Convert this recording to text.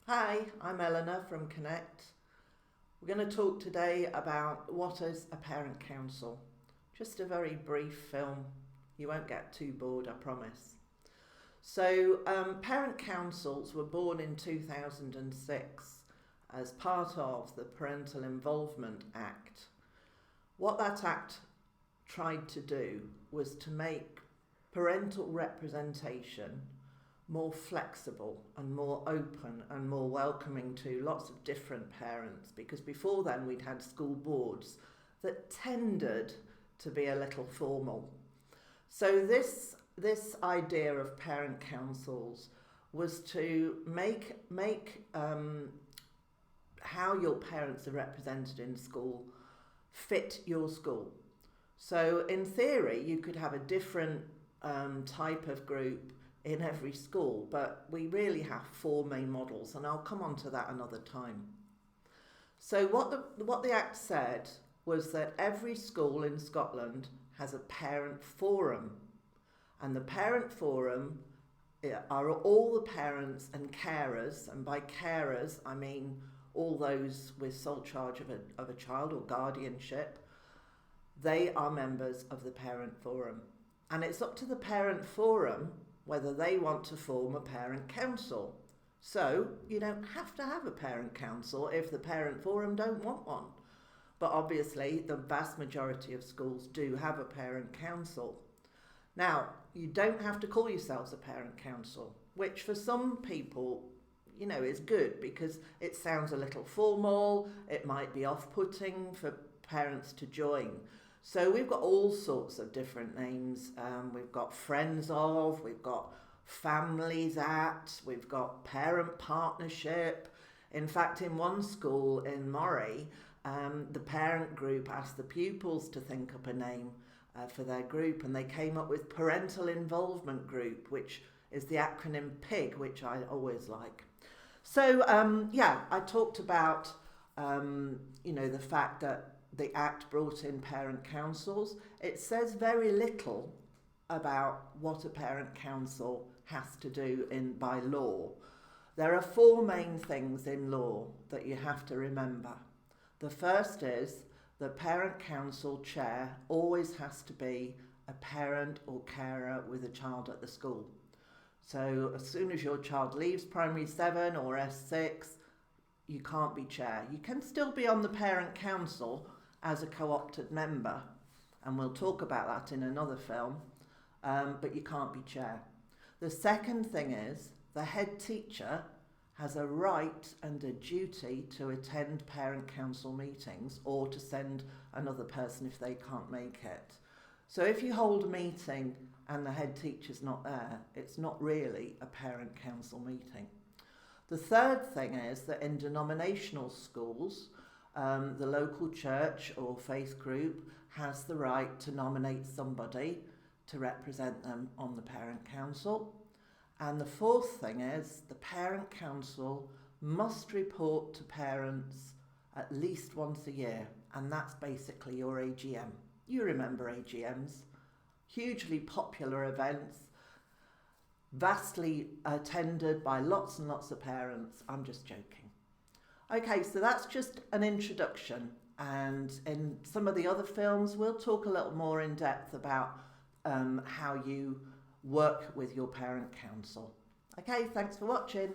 Hi, I'm Eleanor from Connect. We're going to talk today about what is a parent council. Just a very brief film. You won't get too bored, I promise. So, parent councils were born in 2006 as part of the Parental Involvement Act. What that act tried to do was to make parental representation more flexible and more open and more welcoming to lots of different parents, because before then we'd had school boards that tended to be a little formal. So this idea of parent councils was to make how your parents are represented in school fit your school. So in theory you could have a different type of group in every school, but we really have four main models, and I'll come on to that another time. So what the Act said was that every school in Scotland has a parent forum, and the parent forum are all the parents and carers, and by carers I mean all those with sole charge of a child or guardianship. They are members of the parent forum, and it's up to the parent forum whether they want to form a parent council. So you don't have to have a parent council if the parent forum don't want one. But obviously the vast majority of schools do have a parent council. Now, you don't have to call yourselves a parent council, which for some people, is good because it sounds a little formal. It might be off-putting for parents to join. So we've got all sorts of different names. We've got friends of, we've got families at, we've got parent partnership. In fact, in one school in Moray, the parent group asked the pupils to think up a name for their group, and they came up with Parental Involvement Group, which is the acronym PIG, which I always like. So, I talked about, the fact that the Act brought in parent councils. It says very little about what a parent council has to do by law. There are four main things in law that you have to remember. The first is the parent council chair always has to be a parent or carer with a child at the school. So as soon as your child leaves primary 7 or S6, you can't be chair. You can still be on the parent council as a co-opted member, and we'll talk about that in another film, but you can't be chair. The second thing is the head teacher has a right and a duty to attend parent council meetings or to send another person if they can't make it. So if you hold a meeting and the head teacher's not there, it's not really a parent council meeting. The third thing is that in denominational schools, the local church or faith group has the right to nominate somebody to represent them on the parent council. And the fourth thing is the parent council must report to parents at least once a year, and that's basically your AGM. You remember AGMs, hugely popular events, vastly attended by lots and lots of parents. I'm just joking. Okay, so that's just an introduction, and in some of the other films we'll talk a little more in depth about how you work with your parent council. Okay, thanks for watching.